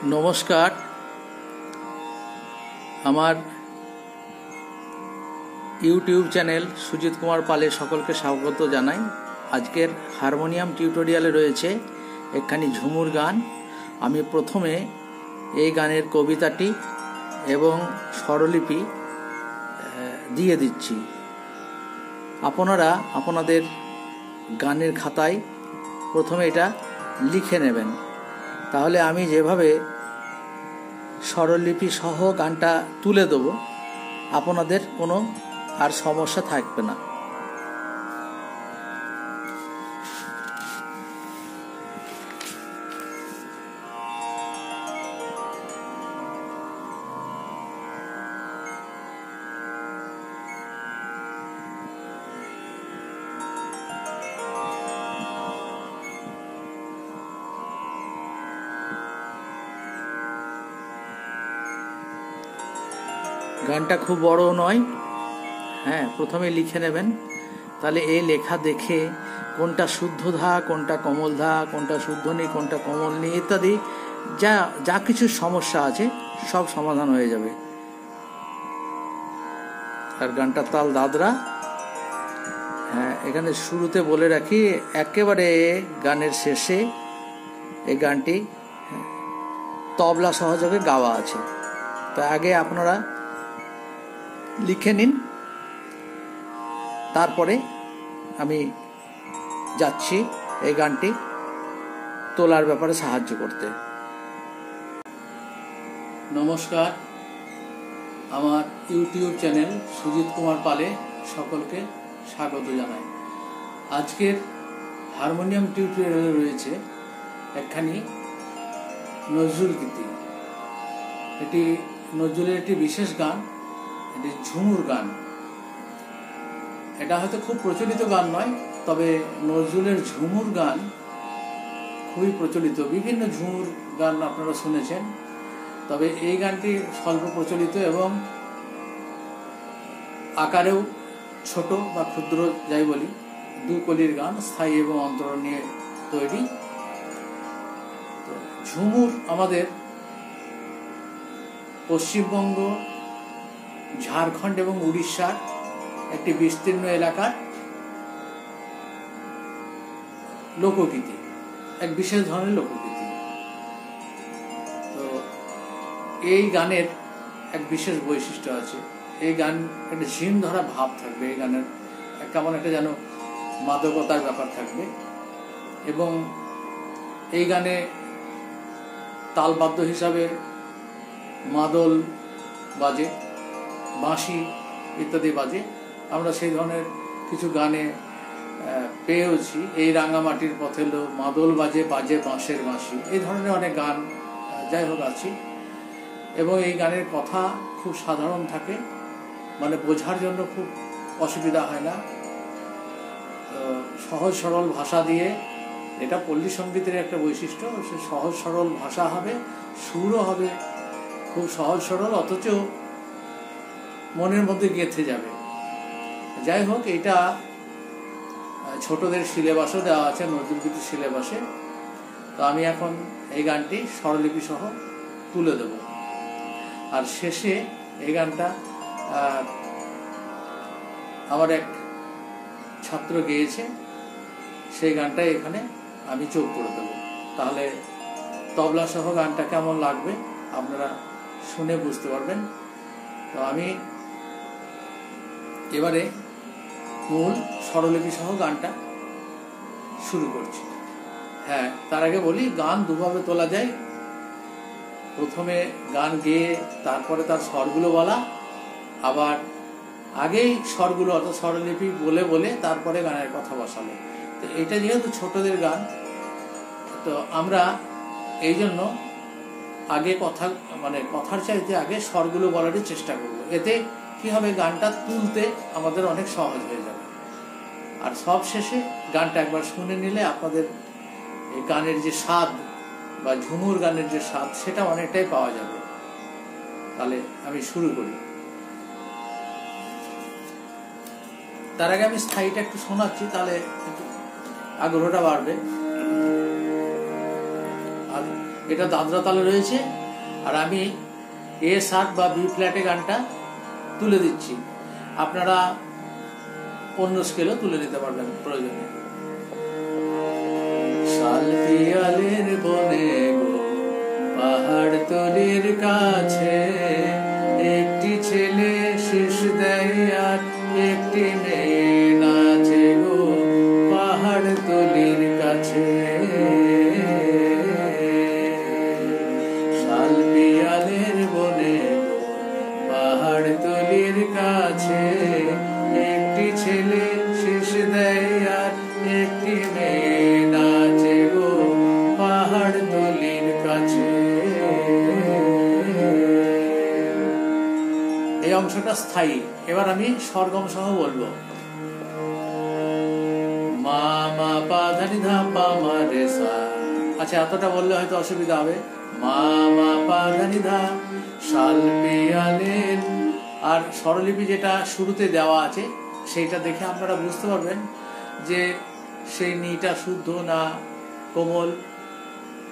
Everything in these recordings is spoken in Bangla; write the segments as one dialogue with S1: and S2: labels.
S1: नमस्कार आमार यूट्यूब चैनल सुजित कुमार पाले सकलके स्वागत जानाई। आजकेर हारमोनियम टिউটোরিয়ালে रयेछे एकखानी झुमुर गान। आमी प्रथमे এই গানের কবিতাটি এবং স্বরলিপি দিয়ে দিচ্ছি। আপনারা আপনাদের গানের খাতায় প্রথমে এটা লিখে নেবেন, তাহলে আমি যেভাবে স্বরলিপি সহ গানটা তুলে দেব আপনাদের কোনো আর সমস্যা থাকবে না। গানটা খুব বড় নয়, হ্যাঁ, প্রথমে লিখে নেবেন। তাহলে এই লেখা দেখে কোনটা শুদ্ধ ধা, কোনটা কমল ধা, কোনটা শুদ্ধনি, কোনটা কমলনি ইত্যাদি যা যা কিছু সমস্যা আছে সব সমাধান হয়ে যাবে। আর গানটার তাল দাদরা। হ্যাঁ, এখানে শুরুতে বলে রাখি, একেবারে গানের শেষে এই গানটি তবলা সহযোগে গাওয়া আছে। তা আগে আপনারা লিখে নিন, তারপরে আমি যাচ্ছি এই গানটি তোলার ব্যাপারে সাহায্য করতে। নমস্কার, আমার ইউটিউব চ্যানেল সুজিত কুমার পালে সকলকে স্বাগত জানাই। আজকের হারমোনিয়াম টিউটোরিয়ালে রয়েছে একখানি নজরুল গীতি। এটি নজরুলের একটি বিশেষ গান, এটি ঝুমুর গান। এটা হয়তো খুব প্রচলিত গান নয়, তবে নজরুলের ঝুমুর গান খুবই প্রচলিত। বিভিন্ন ঝুমুর গান আপনারা শুনেছেন, তবে এই গানটি স্বল্প প্রচলিত এবং আকারেও ছোট বা ক্ষুদ্র যাই বলি, দুকলির গান, স্থায়ী এবং অন্তরণ নিয়ে তৈরি। তো ঝুমুর আমাদের পশ্চিমবঙ্গ, ঝাড়খণ্ড এবং উড়িষ্যার একটি বিস্তীর্ণ এলাকার লোকগীতি, এক বিশেষ ধরনের লোকগীতি। তো এই গানের এক বিশেষ বৈশিষ্ট্য আছে। এই গান একটা ঝিম ধরা ভাব থাকবে, এই গানের কেমন একটা যেন মাদকতার ব্যাপার থাকবে। এবং এই গানে তালবাদ্য হিসাবে মাদল বাজে, বাঁশি ইত্যাদি বাজে। আমরা সেই ধরনের কিছু গানে পেয়েওছি। এই রাঙামাটির পথে লো মাদল বাজে, বাজে বাঁশের বাঁশি, এই ধরনের অনেক গান যাই হোক আছে। এবং এই গানের কথা খুব সাধারণ থাকে, মানে বোঝার জন্য খুব অসুবিধা হয় না। সহজ সরল ভাষা দিয়ে, এটা পল্লী সঙ্গীতের একটা বৈশিষ্ট্য, সে সহজ সরল ভাষা হবে, সুরও হবে খুব সহজ সরল, অথচ মনের মধ্যে গেঁথে যাবে। যাই হোক, এটা ছোটদের সিলেবাসও দেওয়া আছে, নজরুলগীতি সিলেবাসে। তো আমি এখন এই গানটি স্বরলিপি সহ তুলে দেব। আর শেষে এই গানটা আমার এক ছাত্র গেয়েছে, সেই গানটাই এখানে আমি যোগ করে দেব। তাহলে তবলা সহ গানটা কেমন লাগবে আপনারা শুনে বুঝতে পারবেন। তো আমি এবারে মূল স্বরলিপি সহ গানটা শুরু করছি। হ্যাঁ, তার আগে বলি, গান দুভাবে তোলা যায়। প্রথমে গান গেয়ে তারপরে তার স্বরগুলো বলা, আবার আগেই স্বরগুলো অর্থাৎ স্বরলিপি বলে বলে তারপরে গানের কথা বসানো। তো এটা যেহেতু ছোটদের গান, তো আমরা এই জন্য আগে কথা, মানে কথার চাইতে আগে স্বরগুলো বলারই চেষ্টা করব। এতে কি হবে, গানটা তুলতে আমাদের অনেক সহজ হয়ে যাবে। আর সব শেষে গানটা একবার শুনে নিলে আপনাদের এই গানের যে স্বাদ বা ঝুমুর গানের যে স্বাদ, সেটা অনেকটাই পাওয়া যাবে। তাহলে আমি শুরু করি। তার আগে আমি স্থায়ীটা একটু শোনাচ্ছি, তাহলে একটু আগ্রহটা বাড়বে। এটা দাদরা তালে রয়েছে, আর আমি এ শার্ট বা বি ফ্ল্যাটে গানটা তুলে দিচ্ছি। আপনারা অন্য স্কেলও তুলে নিতে পারবেন প্রয়োজনে। শাল পিয়ালের বনে গো পাহাড় তলির কাছে, একটি ছেলে শীষ দেয় আর একটি মেয়ে নাচে গো পাহাড় তলির কাছে। শাল পিয়ালের বনে গো পাহাড় তলির কাছে, একটি ছেলে শীষ দেয় আর একটি মেয়ে নাচে গো পাহাড় তলির কাছে। এই অংশটা স্থায়ী। এবার আমি সরগম সহ বলবো। মা মা পা ধা নি ধা পা মা রে সা। আচ্ছা, এতটা বললে হয়তো অসুবিধা হবে। মা মা পা ধা নি ধা। শাল পিয়ালের, আর স্বরলিপি যেটা শুরুতে দেওয়া আছে সেইটা দেখে আপনারা বুঝতে পারবেন যে সেই নিটা শুদ্ধ না কোমল,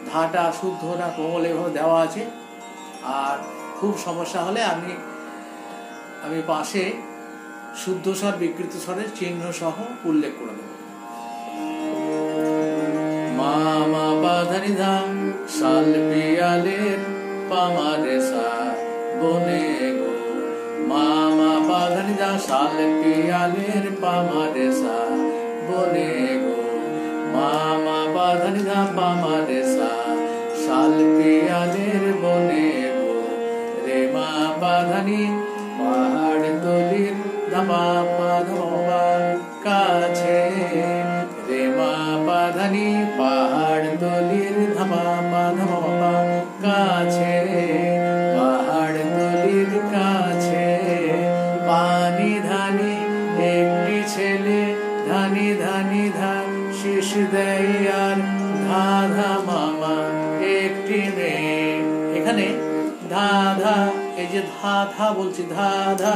S1: ধাটা শুদ্ধ না কোমল, এভাবে দেওয়া আছে। আর খুব সমস্যা হলে আমি পাশে শুদ্ধ স্বর বিকৃত স্বরের চিহ্ন সহ উল্লেখ করে দেব। মা মা পা ধা নি ধা। শাল পিয়ালের পা মা রে সা বনে গো। মা মা পা ধা নি ধা। শাল পিয়ালের পা মা রে সা বনে গো। মা মা পা ধা নি ধা পা মা রে সা। শাল পিয়ালের বনে গো। রে মা পা ধা নি পাহাড় তলির ধাপা পা ধা কাছে। রে মা পা ধা নি পাহাড় তলির ধাপা পা ধা কাছে। পাহাড় তলির কাছে পানি ধানি একটি ছেলে ধানি ধানি ধা শীষ দেয় আর ধা ধা মামা একটি মেয়ে। এখানে ধা ধা, এই যে ধা ধা বলছি, ধা ধা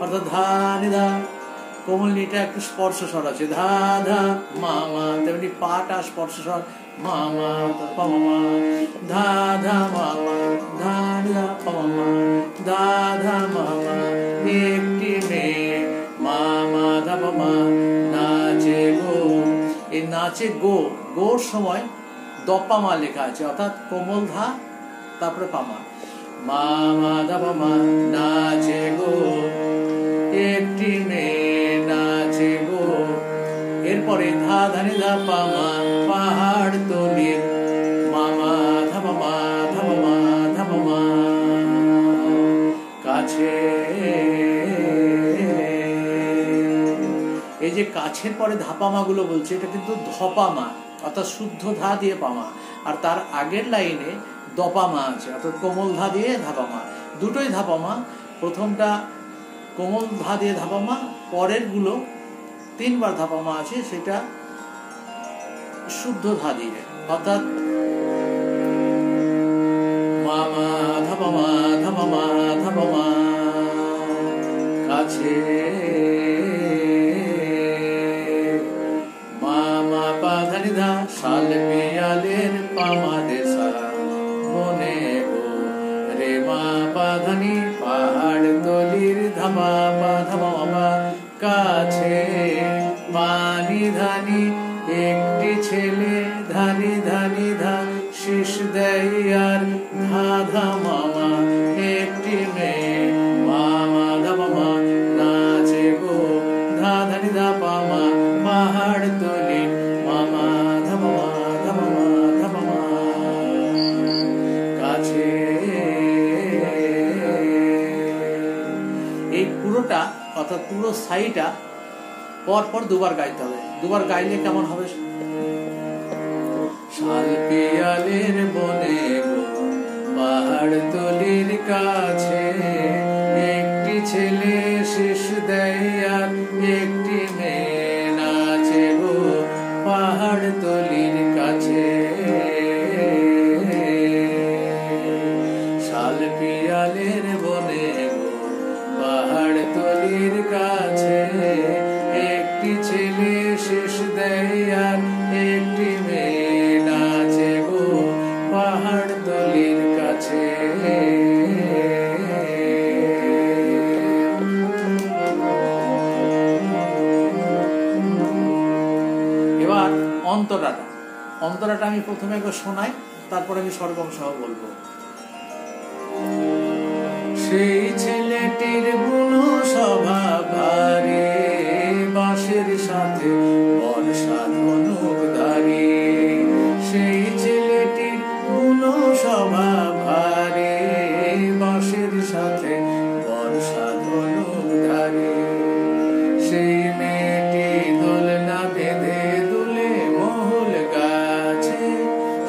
S1: অর্থাৎ ধা নি ধা, কোমল নিটা একটু স্পর্শ স্বর আছে। ধা ধা মামা, তেমনি পাটা স্পর্শ স্বর মামা পামা। ধা ধা মামা ধা নি ধা পামা। ধা ধা মামা একটি মেয়ে মামা ধা পামা নাচে গো। এই নাচে গো, গোর সময় দপামা লেখা আছে, অর্থাৎ কোমল ধা তারপরে পামা। মা মা ধা পামা নাচে গো একটি মেয়ে নাচে গো। এরপরে ধা ধা নি ধা পামা পাহাড় তলির মামা ধা পামা ধা পামা ধা পামা কাছে। এই যে কাছের পরে ধাপামা গুলো বলছে, এটা কিন্তু ধপামা, অর্থাৎ শুদ্ধ ধা দিয়ে পামা। আর তার আগের লাইনে দপামা আছে, অর্থাৎ কোমল ধা দিয়ে ধাপামা। দুটোই ধাপামা। প্রথমটা কোমল ধা দিয়ে ধাপামা, পরের গুলো 3 বার ধাপামা আছে, সেটা শুদ্ধ ধা দিয়ে, অর্থাৎ মামা ধাপামা ধাপামা ধাপামা কাছে। মামা পা ধা নি ধা। শাল পিয়ালের পা মা রে সা বনে গো। রে মা পা ধা নি পাহাড় তলির ধাপা পা ধাপা কাছে। পানি ধানি একটি ছেলে ধানি ধানি ধা শীষ দেয় আর ধা ধা মামা একটি মেয়ে মামা ধা পামা নাচে গো। ধা ধানি ধা পামা পাহাড় তলির মামা ধা পামা ধা পামা ধা পামা কাছে। এই পুরোটা, অর্থাৎ পুরো সাইটা পরপর 2 বার গাইতে হবে। 2 বার গাইলে কেমন হবে? শাল পিয়ালের বনে গো পাহাড় তলির কাছে, একটি ছেলে শীষ দেয় আর একটি মেয়ে নাচে গো পাহাড় তলির কাছে। শাল পিয়ালের বনে গো পাহাড় তলির কাছে, একটি ছেলে শীষ দেয় আর একটি মেয়ে নাচে গো পাহাড় অন্তরাটা আমি প্রথমে একবার শোনাই, তারপরে আমি সরগম সহ বলবো। সেই ছেলেটির বুনো স্বভাব ভারী, বাঁশের সাথে বর্ষা ধনুক ধারী। সেই ছেলেটির বুনো স্বভাব ভারী, বাঁশের সাথে বর্ষা ধনুক ধারী। সেই মেয়েটি দোলনা বেঁধে দুলে মহুল গাছে,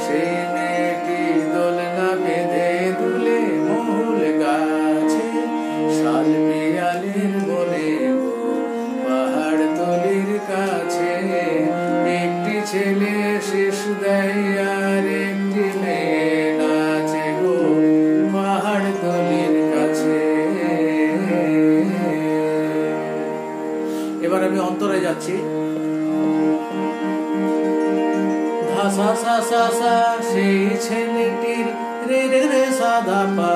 S1: সেই মেয়েটি দোলনা বেঁধে দুলে মহুল গাছে। শাল পিয়ালের বনে পাহাড় তলির কাছে, একটি ছেলে শেষ দেয় আর একটি মেয়ে নাচে গো পাহাড় তলির কাছে। এবার আমি অন্তরে যাচ্ছি। ধা সা সা সা, সেই ছেলেটির রে রে রে সাদা পা,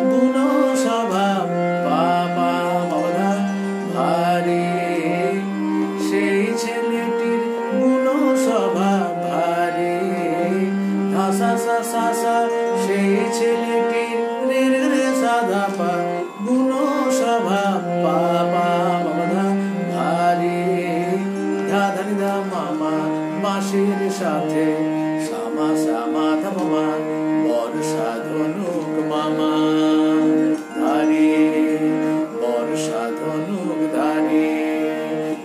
S1: বুনো স্বভাব পা পা মধা ভারী। সেই ছেলেটির বুনো স্বভাব ভারী। ধা সা সা সা সা, সেই ছেলেটির রে রে রে সাদা পা, বুনো স্বভাব পা পা মধা ভারী। ধা ধানি ধা মামা, বাঁশির সাথে সামা সামা ধা মামা, বর্ষা ধনুক মামা ধারী, বর্ষা ধনুক ধারী।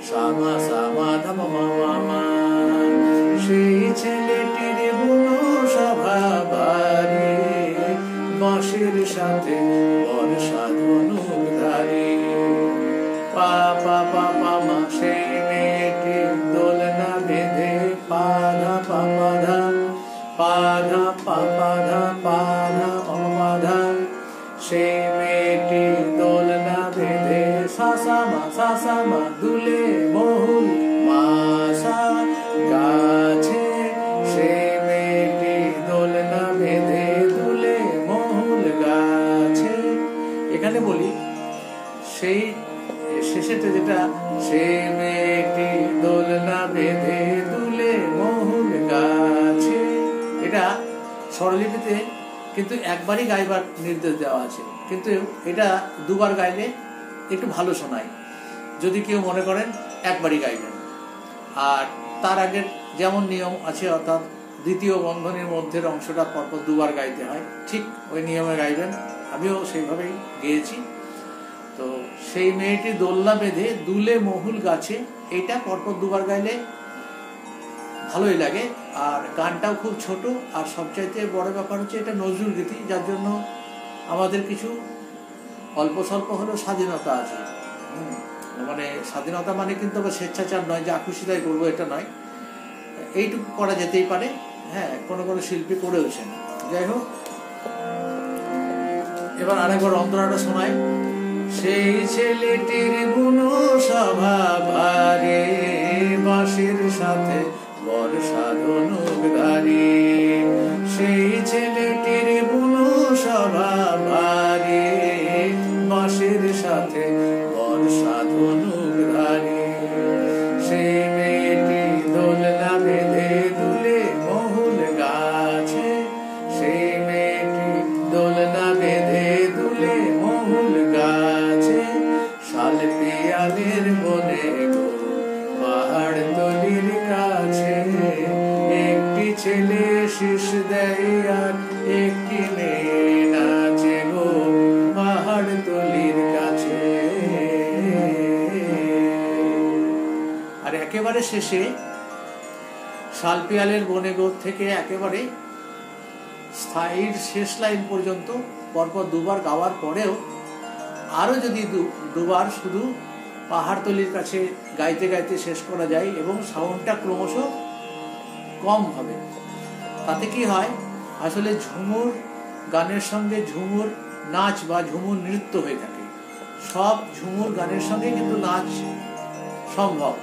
S1: সামা সামা ধা মামা মামা। সেই ছেলেটির বুনো স্বভাব ভারী, বাঁশির সাথে বর্ষা ধনুক ধারী। পা পা পা পা মা, সেই মেয়েটি দোলনা বেঁধে পা ধা পা পা ধা, পা ধা পা পা ধা, পা ধা পা পা ধা। সেই মেয়েটি দোলনা বেঁধে সা সা মা দুলে মহুল মাসা গাছে। সেই মেয়েটি দোলনা বেঁধে দুলে মহুল গাছে। এখানে বলি সেই শেষেতে যেটা, সেই মেয়েটি দোলনা বেঁধে দুলে মহুল গাছে, এটা স্বরলিপিতে কিন্তু একবারই গাইবার নির্দেশ দেওয়া আছে, কিন্তু এটা দুবার গাইলে একটু ভালো শোনায়। যদি কেউ মনে করেন একবারই গাইবেন, আর তার আগের যেমন নিয়ম আছে, অর্থাৎ দ্বিতীয় বন্ধনীর মধ্যের অংশটা পরপর দুবার গাইতে হয়, ঠিক ওই নিয়মে গাইবেন। আমিও সেইভাবেই গেয়েছি। তো সেই মেয়েটি দোলনা বেঁধে দুলে মহুল গাছে, এইটা পরপর দুবার গাইলে ভালোই লাগে। আর গানটাও খুব ছোট, আর সবচাইতে বড় ব্যাপার হচ্ছে এটা নজরুল গীতি, যার জন্য আমাদের কিছু অল্প স্বল্প হলেও স্বাধীনতা আছে। মানে স্বাধীনতা মানে কিন্তু আবার স্বেচ্ছাচার নয়, যা খুশি তাই করবো এটা নয়, এইটুকু করা যেতেই পারে। হ্যাঁ, কোনো কোনো শিল্পী করেওছেন। যাই হোক, এবার আরেকবার অন্তরাটা শোনায়। সেই ছেলেটির বুনো স্বভাব ভারী, বাঁশির সাথে বর্ষা ধনুক ধারী। সেই ছেলেটির বুনো স্বভাব ভারী, বাঁশির সাথে বর্ষা ধনুক ধারী। সেই মেয়েটি দোলনা বেঁধে দুলে মহুল গাছে, সেই মেয়েটি দোলনা বেঁধে দুলে মহুল গাছে। শাল পিয়ালের বনে গো পাহাড় তলির কাছে, একটি ছেলে শীষ দেয় আর একটি মেয়ে নাচে গো পাহাড় তলির কাছে। আর একেবারে শেষে শাল পিয়ালের বনে গো থেকে একেবারে স্থায়ীর শেষ লাইন পর্যন্ত পরপর দুবার গাওয়ার পরেও আরো যদি দুবার শুধু পাহাড়তলির কাছে গাইতে গাইতে শেষ করা যায় এবং সাউন্ডটা ক্রমশ কম হবে, তাতে কি হয়, আসলে ঝুমুর গানের সঙ্গে ঝুমুর নাচ বা ঝুমুর নৃত্য হয়ে থাকে। সব ঝুমুর গানের সঙ্গে কিন্তু নাচ সম্ভব,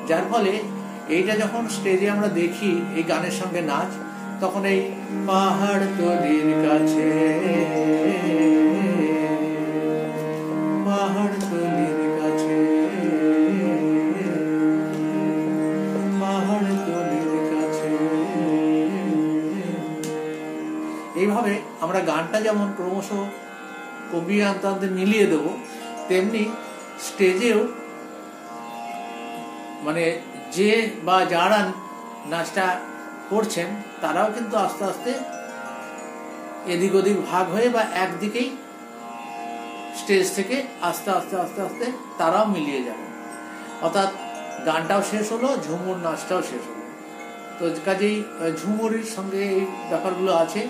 S1: যার ফলে এইটা যখন স্টেজে আমরা দেখি এই গানের সঙ্গে নাচ, তখন এই পাহাড়তলির কাছে, পাহাড়তলির কাছে, পাহাড়তলির কাছে, এইভাবে আমরা গানটা যেমন ক্রমশ কমিয়ে আনতে আনতে মিলিয়ে দেবো, তেমনি স্টেজেও মানে যে বা যারা নাচটা করছেন তারাও কিন্তু আস্তে আস্তে এদিক ওদিক ভাগ হয়ে বা একদিকেই স্টেজ থেকে আস্তে আস্তে আস্তে আস্তে তারাও মিলিয়ে যাবে। অর্থাৎ গানটাও শেষ হলো, ঝুমুর নাচটাও শেষ হলো। তো কাজেই ঝুমুরির সঙ্গে এই ব্যাপারগুলো আছে।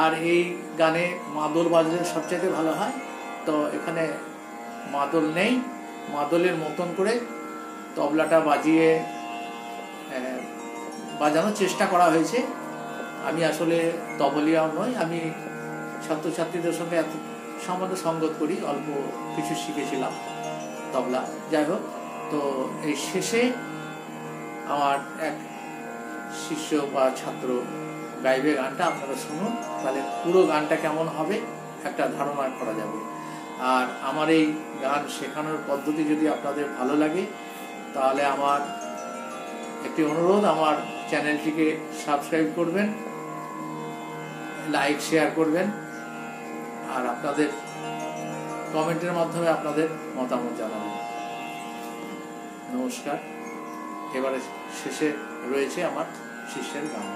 S1: আর এই গানে মাদল বাজলে সবচেয়ে ভালো হয়। তো এখানে মাদল নেই, মাদলের মতন করে তবলাটা বাজিয়ে বাজানোর চেষ্টা করা হয়েছে। আমি আসলে তবলিয়াও নই, আমি ছাত্রছাত্রীদের সঙ্গে এত সামান্য সঙ্গত করি, অল্প কিছু শিখেছিলাম তবলা। যাই হোক, তো এই শেষে আমার এক শিষ্য বা ছাত্র গাইবে গানটা, আপনারা শুনুন, তাহলে পুরো গানটা কেমন হবে একটা ধারণা করা যাবে। আর আমার এই গান শেখানোর পদ্ধতি যদি আপনাদের ভালো লাগে, তাহলে আমার একটি অনুরোধ, আমার চ্যানেলটিকে সাবস্ক্রাইব করবেন, লাইক শেয়ার করবেন, আর আপনাদের কমেন্টের মাধ্যমে আপনাদের মতামত জানাবেন। নমস্কার। এবারে শেষে রয়েছে আমার শিষ্যের গান।